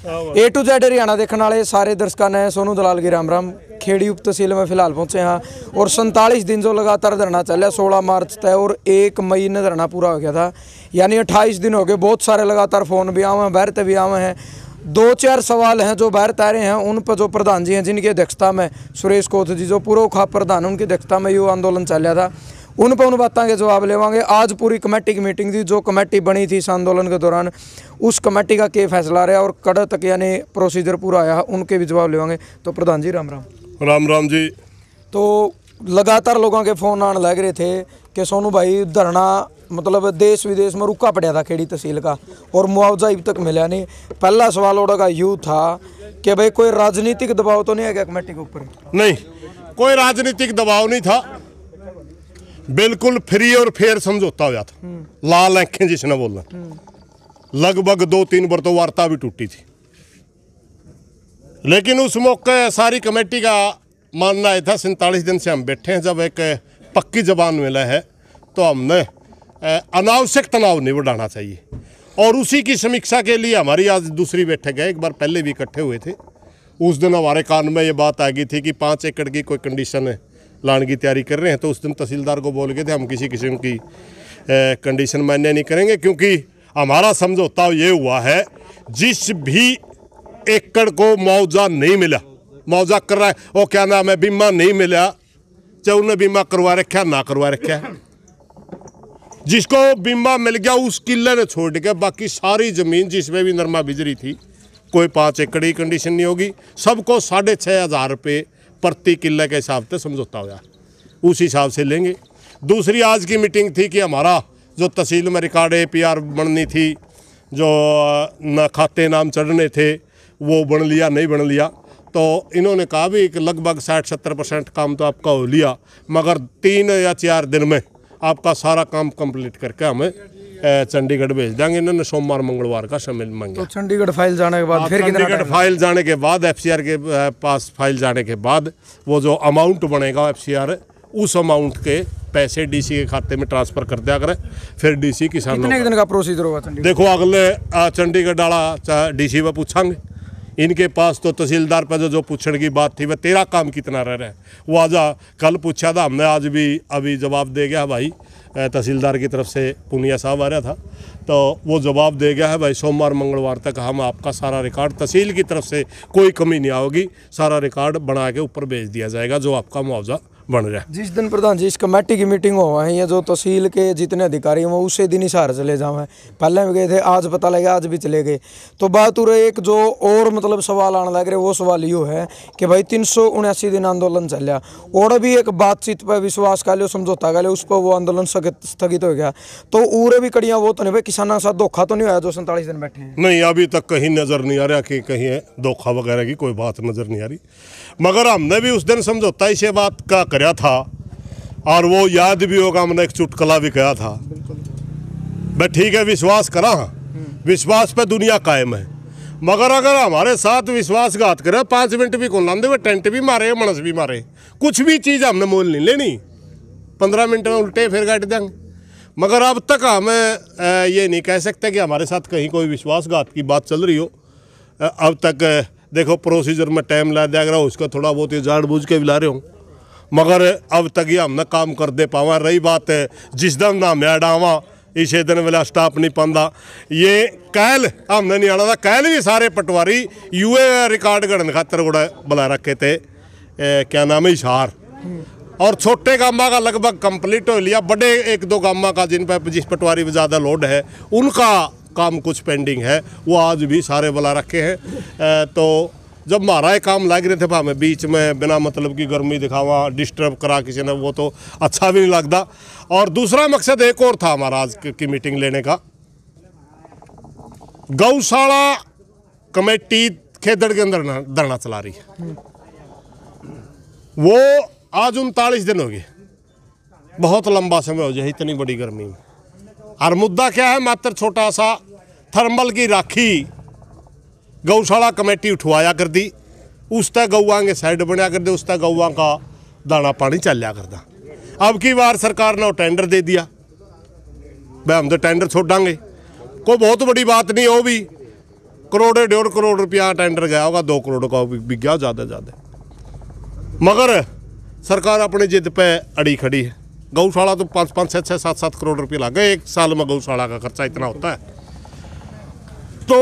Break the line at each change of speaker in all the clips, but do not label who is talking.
A to Z Haryana देखने वाले सारे दर्शकों ने सोनू दलाल की राम राम। खेड़ी उप तहसील में फिलहाल पहुंचे हैं और 47 दिन जो लगातार धरना चल 16 मार्च तय और 1 मई ने धरना पूरा हो गया था, यानी 28 दिन हो गए। बहुत सारे लगातार फ़ोन भी आए हैं, बाहर भी आए हैं। 2-4 सवाल हैं जो बाहर तारे हैं, उन पर जो प्रधान जी हैं जिनकी अध्यक्षता में सुरेश कोथ जी जो पूर्व खाप प्रधान उनकी अध्यक्षता में ये आंदोलन चल रहा था, उन पर उन बातों के जवाब लेवांगे। आज पूरी कमेटी की मीटिंग थी, जो कमेटी बनी थी इस आंदोलन के दौरान, उस कमेटी का क्या फैसला रहा और कड़ा तक यानी प्रोसीजर पूरा आया, उनके भी जवाब लेवांगे। तो प्रधान जी राम राम।
राम राम जी।
तो लगातार लोगों के फ़ोन आने लग रहे थे कि सोनू भाई धरना मतलब देश विदेश में रुका पड़ा था खेड़ी तहसील का और मुआवजा अभी तक मिला नहीं। पहला सवाल ओड़ा का यूँ था कि भाई कोई राजनीतिक दबाव तो नहीं है क्या कमेटी के ऊपर?
नहीं, कोई राजनीतिक दबाव नहीं था, बिल्कुल फ्री और फेयर समझौता हुआ था। लाल आंखें जिसने बोलना, लगभग 2-3 बार तो वार्ता भी टूटी थी, लेकिन उस मौके सारी कमेटी का मानना यह था 47 दिन से हम बैठे हैं, जब एक पक्की जबान मिला है तो हमने अनावश्यक तनाव नहीं बढ़ाना चाहिए। और उसी की समीक्षा के लिए हमारी आज दूसरी बैठक है। एक बार पहले भी इकट्ठे हुए थे, उस दिन हमारे कान में ये बात आ गई थी कि 5 एकड़ की कोई कंडीशन लाने की तैयारी कर रहे हैं, तो उस दिन तहसीलदार को बोल गए थे हम किसी किस्म की कंडीशन मान्य नहीं करेंगे, क्योंकि हमारा समझौता ये हुआ है जिस भी एकड़ को मुआवजा नहीं मिला, मुआवजा कर रहा है वो क्या नाम है, बीमा नहीं मिला, चाहे उन्हें बीमा करवा रखा ना करवा रखा है, जिसको बीमा मिल गया उस किले ने छोड़ के बाकी सारी ज़मीन जिसमें भी नरमा बिजरी थी, कोई 5 एकड़ की कंडीशन नहीं होगी, सबको 6,500 रुपये प्रति किले के हिसाब से समझौता हुआ, उस हिसाब से लेंगे। दूसरी आज की मीटिंग थी कि हमारा जो तहसील में रिकॉर्ड APR बननी थी, जो न खाते नाम चढ़ने थे वो बन लिया नहीं बन लिया, तो इन्होंने कहा भी कि लगभग 60-70% काम तो आपका हो लिया, मगर 3 या 4 दिन में आपका सारा काम कंप्लीट करके हमें चंडीगढ़ भेज देंगे। इन्होंने सोमवार मंगलवार का समय मांगा।
तो चंडीगढ़ फाइल जाने के बाद फिर
चंडीगढ़ फाइल जाने के बाद FCR के पास फाइल जाने के बाद वो जो अमाउंट बनेगा FCR उस अमाउंट के पैसे DC के खाते में ट्रांसफ़र कर दिया करें, फिर DC किसानों
कितने दिन का प्रोसीजर होगा चंडीगढ़? देखो
अगले चंडीगढ़ डाला DC में पूछांगे, इनके पास तो तहसीलदार पर जो पूछने की बात थी वह तेरा काम कितना रह रहा है वो आज कल पूछा था हमने, आज भी अभी जवाब दे गया भाई। तहसीलदार की तरफ से पुनिया साहब आ रहा था तो वो जवाब दे गया है भाई, सोमवार मंगलवार तक हम आपका सारा रिकॉर्ड तहसील की तरफ से कोई कमी नहीं आओगी, सारा रिकॉर्ड बना के ऊपर भेज दिया जाएगा जो आपका मुआवजा बन रहा है।
जिस दिन प्रधान जी इस कमेटी की मीटिंग हो है, ये जो तहसील के जितने अधिकारी हैं वो उसी दिन ही सहारा चले जाओ, पहले भी गए थे, आज पता लगा आज भी चले गए। तो बात हो रही एक जो और मतलब सवाल आने लग रहे, वो सवाल ये है कि भाई 379 दिन आंदोलन चल रहा और भी एक बातचीत पर विश्वास का लियो समझौता का लियो उस पर वो आंदोलन स्थगित हो गया, तो और भी कड़ियाँ वो तो नहीं भाई, किसानों के साथ धोखा तो नहीं हुआ जो 47 दिन बैठे हैं?
नहीं, अभी तक कहीं नज़र नहीं आ रहा कि कहीं धोखा वगैरह की कोई बात नज़र नहीं आ रही, मगर हमने भी उस दिन समझौता इसे बात का करया था और वो याद भी होगा, हमने एक चुटकुला भी कहा था भाई ठीक है विश्वास करा, विश्वास पे दुनिया कायम है, मगर अगर हमारे साथ विश्वासघात करे 5 मिनट भी कौन लाते, टेंट भी मारे मनस भी मारे, कुछ भी चीज़ हमने मोल नहीं लेनी, 15 मिनट में उल्टे फिर काट देंगे। मगर अब तक हमें ये नहीं कह सकते कि हमारे साथ कहीं कोई विश्वासघात की बात चल रही हो। अब तक देखो प्रोसीजर में टाइम ला दिया गया, उसका थोड़ा बहुत ये जानबूझ के भी ला रहे हो, मगर अब तक ये हमने काम कर दे पावा। रही बात है जिस दिन ना मैं डावा इसे दिन वाला स्टाफ नहीं पाता, ये कैल हमने नहीं आना था, कैल भी सारे पटवारी UA रिकॉर्ड गढ़ने खातर गुड़ा बुला रखे थे, क्या नाम है इशार, और छोटे गामा का लगभग कंप्लीट हो लिया, बड़े 1-2 गामा का जिन पर जिस पटवारी पर ज़्यादा लोड है उनका काम कुछ पेंडिंग है, वो आज भी सारे बुला रखे हैं। तो जब हमारा काम लग रहे थे हमें बीच में बिना मतलब की गर्मी दिखावा डिस्टर्ब करा किसी ने, वो तो अच्छा भी नहीं लगता। और दूसरा मकसद एक और था हमारा आज की मीटिंग लेने का, गौशाला कमेटी खेदड़ के अंदर धरना चला रही है, वो आज 39 दिन हो गए, बहुत लंबा समय हो जाए इतनी बड़ी गर्मी में। और मुद्दा क्या है, मात्र छोटा सा थर्मल की राखी गौशाला कमेटी उठवाया कर दी, उस तक गौआ के साइड बनया कर दे, उस तक गौआ का दाना पानी चलिया करदा। अब की बार सरकार ने वो टेंडर दे दिया, भाई हम तो टेंडर छोड़ांगे, कोई बहुत बड़ी बात नहीं, वो भी करोड़ 1.5 रुपया टेंडर गया होगा, 2 करोड़ का बिक गया ज़्यादा ज़्यादा। मगर सरकार अपनी जिद पे अड़ी खड़ी है। गौशाला तो 5-5, 6-6, 7-7 करोड़ रुपये लग गए, एक साल में गौशाला का खर्चा इतना होता है। तो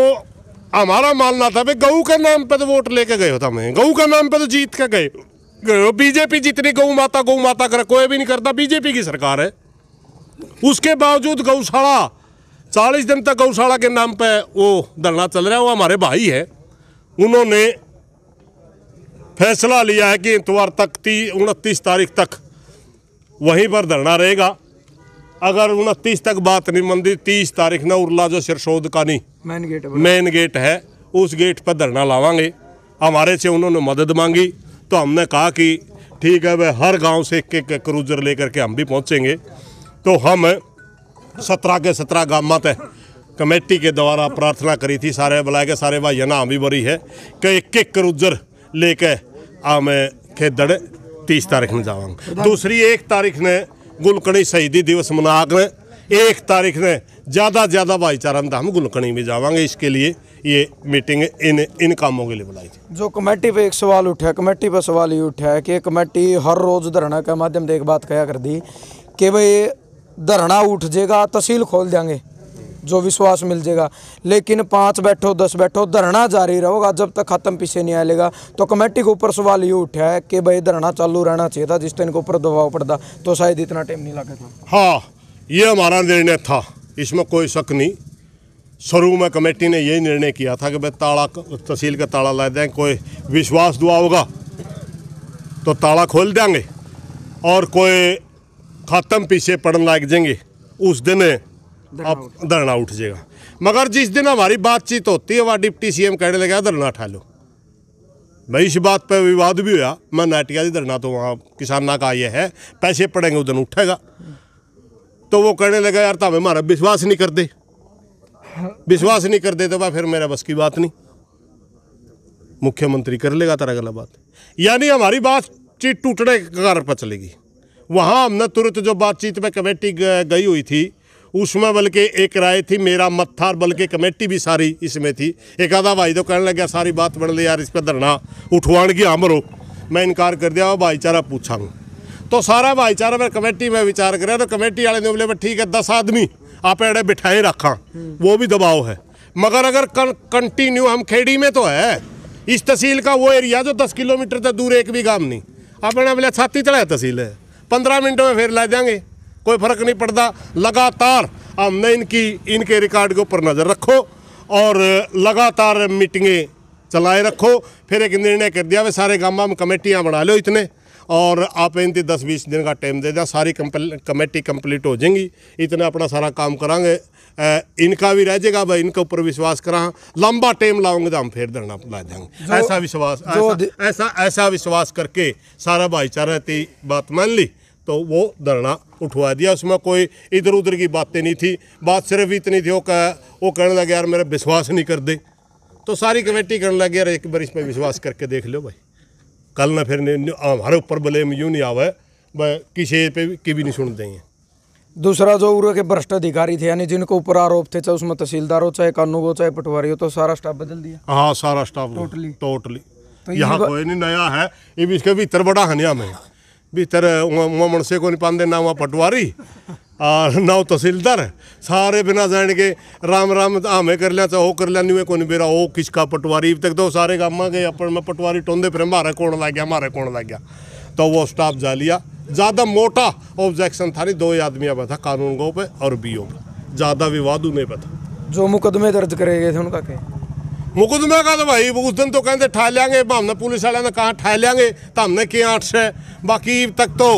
हमारा मानना था भाई गऊ के नाम पे तो वोट लेके गए हो, हमें गऊ के नाम पे तो जीत के गए हो। बीजेपी जितनी गऊ माता कर कोई भी नहीं करता, बीजेपी की सरकार है। उसके बावजूद गौशाला 40 दिन तक गौशाला के नाम पे वो धरना चल रहा है। वो हमारे भाई है, उन्होंने फैसला लिया है कि इतवार तक 29 तारीख तक वहीं पर धरना रहेगा। अगर 29 तक बात नहीं मनती, 30 तारीख न उरला जो सिरसोद का नहीं मेन गेट है, उस गेट पर धरना लावांगे। हमारे से उन्होंने मदद मांगी तो हमने कहा कि ठीक है भाई, हर गांव से एक क्रूजर लेकर के हम भी पहुंचेंगे। तो हम 17 के 17 गाँव तक कमेटी के द्वारा प्रार्थना करी थी, सारे बुलाए के सारे भाई ना भी बड़ी है कि एक क्रूजर लेके हमें खेदड़ 30 तारीख में जावांगे। दूसरी 1 तारीख ने गुलकणी शहीदी दिवस मनाकर 1 तारीख ने ज़्यादा भाईचारा में हम गुलकणी में जावांगे। इसके लिए ये मीटिंग इन कामों के लिए बुलाई थी।
जो कमेटी पे एक सवाल उठा, कमेटी पे सवाल ये उठा है कि कमेटी हर रोज़ धरना के माध्यम से एक बात कहा कर दी कि भाई धरना उठ जाएगा, तहसील खोल देंगे, जो विश्वास मिल जाएगा। लेकिन 5 बैठो 10 बैठो धरना जारी रहेगा जब तक ख़त्म पीछे नहीं आएगा। तो कमेटी के ऊपर सवाल ये उठा है कि भाई धरना चालू रहना चाहिए था, जिस दिन के ऊपर दबाव पड़ता तो शायद इतना टाइम नहीं लगा था।
हाँ, ये हमारा निर्णय था, इसमें कोई शक नहीं। शुरू में कमेटी ने यही निर्णय किया था कि भाई ताला, तहसील का ताला ला दें, कोई विश्वास दुआ होगा तो ताला खोल देंगे, और कोई ख़त्म पीछे पड़ने लग जाएंगे उस दिन अब धरना उठ जाएगा। मगर जिस दिन हमारी बातचीत होती है वह डिप्टी सीएम कहने लगा धरना उठा लो। भाई इस बात पर विवाद भी हुआ। मैं नाटिया धरना तो वहाँ किसाना का ये है, पैसे पड़ेंगे उस दिन उठेगा। तो वो कहने लगा यार तब हमारा विश्वास नहीं करते, विश्वास नहीं करते तो फिर मेरा बस की बात नहीं, मुख्यमंत्री कर लेगा तरह गलत बात। यानी हमारी बातचीत टूटने के कारण पर चलेगी। वहाँ हमने तुरंत जो बातचीत में कमेटी गई हुई थी उसमें बल्कि एक राय थी, मेरा मत था, बल्कि कमेटी भी सारी इसमें थी। एक आधा भाई तो कहने लगा सारी बात बन ली यार इस पर धरना उठवाण की हमरो। मैं इनकार कर दिया, भाईचारा पूछांगा तो सारा भाईचारा में कमेटी में विचार करें तो कमेटी वाले ने बोले ठीक है 10 आदमी आप एड़े बिठाए रखा, वो भी दबाव है। मगर अगर कंटिन्यू हम खेड़ी में तो है, इस तहसील का वो एरिया जो 10 किलोमीटर तक दूर एक भी गांव नहीं, अपने बोले छाती चढ़ाए तहसील है, 15 मिनटों में फिर ला देंगे, कोई फर्क नहीं पड़ता। लगातार हमने इनके रिकॉर्ड के ऊपर नज़र रखो और लगातार मीटिंगें चलाए रखो। फिर एक निर्णय कर दिया वे सारे गाँव में कमेटियाँ बना लो इतने, और आप इनकी 10-20 दिन का टाइम दे दें, सारी कमेटी कंप्लीट हो जाएंगी, इतना अपना सारा काम करांगे। इनका भी रह जाएगा भाई, इनके ऊपर विश्वास करा, लंबा टाइम लाओगे तो हम फिर धरना ला देंगे। ऐसा विश्वास करके सारा भाईचारा की बात मान ली तो वो धरना उठवा दिया। उसमें कोई इधर उधर की बातें नहीं थी, बात सिर्फ इतनी थी वो कहने लगे यार मेरा विश्वास नहीं कर दे। तो सारी कमेटी कहने लगे यार एक बार इस पर विश्वास करके देख लो भाई, कल ना फिर हमारे ऊपर ब्लेम यूँ नहीं आवे, वह किसी पे की भी नहीं सुन देंगे।
दूसरा जो उर्व के भ्रष्ट अधिकारी थे यानी जिनको ऊपर आरोप थे, चाहे उसमें तहसीलदार हो, चाहे कानून हो, चाहे पटवारी हो, तो सारा स्टाफ बदल दिया।
हाँ सारा स्टाफ टोटली तो यहाँ कोई नहीं नया है। ये भी इसके भीतर बड़ा हनिया में भीतर वहाँ मनसे को नहीं पाते, ना वहाँ पटवारी और ना तहसीलदार, सारे बिना जान के राम राम हमें कर लिया चाहे वो कर लिया, नहीं को नहीं बेरा वो किसका पटवारी तक तो सारे गाँव गए अपन में पटवारी टोंदे फिर हमारे कौन लग गया, हमारे कौन लग गया। तो वो स्टाफ जा लिया। ज़्यादा मोटा ऑब्जेक्शन था नहीं, 2 आदमियों पर था, कानून गो पे और बीओ पे, ज़्यादा विवाद उन्हें पर था।
जो मुकदमे दर्ज करे गए थे उनका क्या
मुकदमे का तो भाई उस दिन तो कहते ठा लेंगे, हमने पुलिस वाले ने कहा ठा लेंगे तो हमने किया 8 से, बाकी तक तो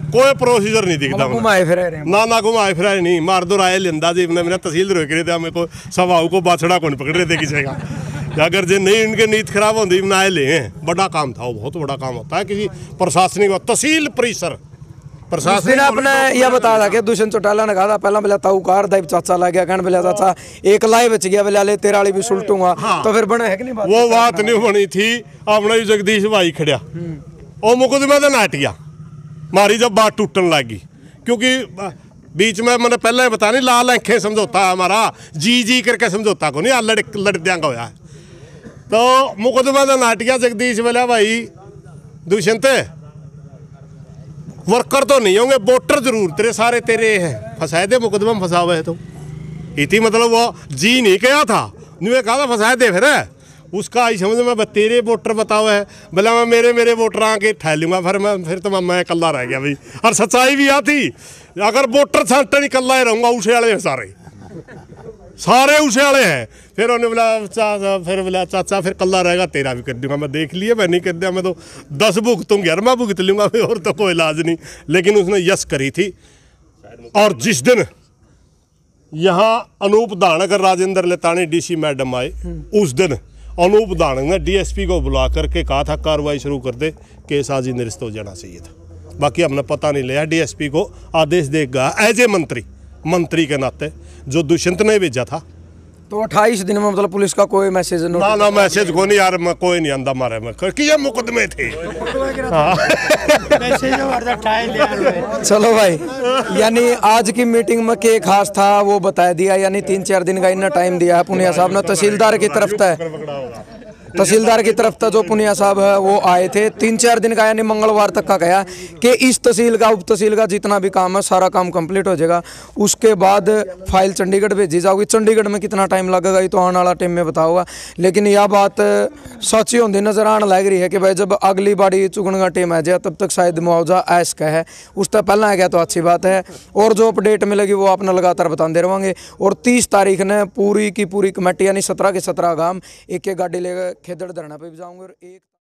कोई प्रोसीजर नहीं दिखता।
घुमाए फिराए
ना घुमाए फिराए नहीं, मार दो राय लेंदा जी मैंने तहसील रोक रहे थे, हमें को सवाऊ को बाछड़ा को नहीं पकड़ रहे थे किसी का। अगर जो नहीं इनके नीयत खराब होती बनाए ले, बड़ा काम था वो, बहुत बड़ा काम होता है किसी प्रशासनिक तहसील परिसर
प्रशासन आपने यह बताया था कि दुष्यंत चौटाला ने कहा था पहला बोला ताऊकार दाइब चाचा ला गया, कहने बोला चाचा एक लाई बच गया, बोला ले तेरा वाली भी सुलटूंगा। हाँ। तो फिर बना है कि नहीं बात?
वो बात नहीं बनी थी। अपना जगदीश भाई खड़िया वो मुकदमे तो नाटिया मारी जब बात टूटन लगी, क्योंकि बीच में मैंने पहले बता नहीं लाल आंखें समझौता हमारा जी करके समझौता को नहीं लड़ दियांगा होया है। तो मुकदमा का नाटिया जगदीश बोला भाई दुष्यंत वर्कर तो नहीं होंगे, वोटर जरूर तेरे सारे तेरे हैं, फंसाए दे मुकदमा में फंसा हुआ है तो इतनी मतलब वो जी नहीं कहा था, नहीं कहा था फंसाए दे, फिर उसका आई समझ में तेरे वोटर बताओ है, बोला मैं मेरे वोटर आके ठहर लूँगा, फिर तो मैं कल्ला रह गया भाई। और सच्चाई भी आती, अगर वोटर छांटे नहीं कल्ला ही रहूँगा, उसे वाले हैं सारे उसे वाले हैं। फिर उन्होंने बोला चाचा फिर कल्ला रहेगा, तेरा भी कर दूंगा। मैं देख लिया, मैं नहीं कर दिया, मैं तो 10 भुगतूंगी यार, मैं भुगत लूँगा, और तो कोई इलाज नहीं। लेकिन उसने यस करी थी। और जिस दिन यहाँ अनूप धानक राजेंद्र लेतानी डीसी मैडम आए, उस दिन अनूप धानक ने डीएसपी को बुला करके कहा था कार्रवाई शुरू कर दे, केस आज ही निरस्त हो जाना चाहिए था। बाकी हमने पता नहीं लिया, डीएसपी को आदेश देगा एज ए मंत्री के नाते जो दुष्यंत ने भेजा था।
तो 28 दिन में मतलब पुलिस का कोई मैसेज
ना मैसेज को नहीं यार, मैं कोई नहीं आंदा मारे में कि ये मुकदमे थे।
चलो भाई, यानी आज की मीटिंग में क्या खास था वो बता दिया, यानी 3-4 दिन का इतना टाइम दिया है पुनिया साहब ने। तहसीलदार की तरफ था जो पुनिया साहब है वो आए थे 3-4 दिन का, यानी मंगलवार तक का कहा कि इस तहसील का उप तहसील का जितना भी काम है सारा काम कंप्लीट हो जाएगा। उसके बाद फाइल चंडीगढ़ भेजी जाओगी। चंडीगढ़ में कितना टाइम लगेगा ये तो आने वाला टाइम में बताऊंगा। लेकिन यह बात सच्ची होती नजर आने लग रही है कि भाई जब अगली बारी चुगने का टाइम आ जाए तब तक शायद मुआवजा ऐस का है, उस तक पहले आ गया तो अच्छी बात है। और जो अपडेट मिलेगी वो आपने लगातार बताते रहेंगे। और 30 तारीख ने पूरी की पूरी कमेटी यानी 17 के 17 गांव एक गाड़ी लेकर खेदड़ धरना पे भी जाऊंगे। और एक